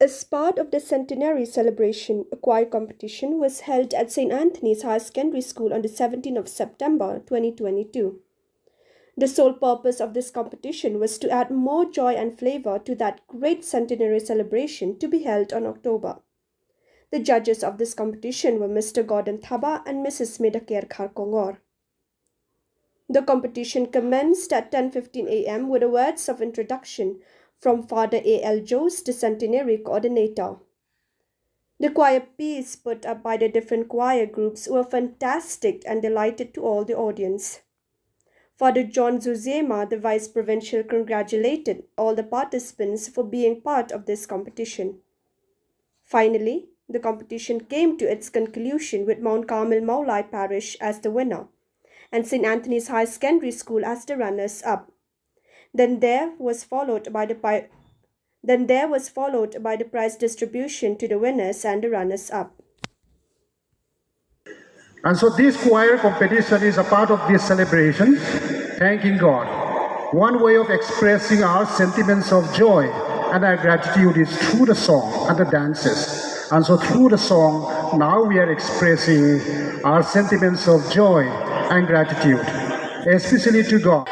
As part of the Centenary celebration, a choir competition was held at St. Anthony's High Secondary School on the 17th of September 2022. The sole purpose of this competition was to add more joy and flavor to that great centenary celebration to be held on October. The judges of this competition were Mr. Gordon Thaba and Mrs. Medakir Kharkongor. The competition commenced at 10:15 a.m. with the words of introduction from Father A.L. Jose, the Centenary coordinator. The choir piece put up by the different choir groups were fantastic and delighted to all the audience. Father John Zuzema, the Vice Provincial, congratulated all the participants for being part of this competition. Finally, the competition came to its conclusion with Mount Carmel Maulai Parish as the winner and St. Anthony's High Secondary School as the runners-up. Then there was followed by the prize distribution to the winners and the runners-up. And so this choir competition is a part of this celebration, thanking God. One way of expressing our sentiments of joy and our gratitude is through the song and the dances. And so through the song, now we are expressing our sentiments of joy and gratitude, especially to God.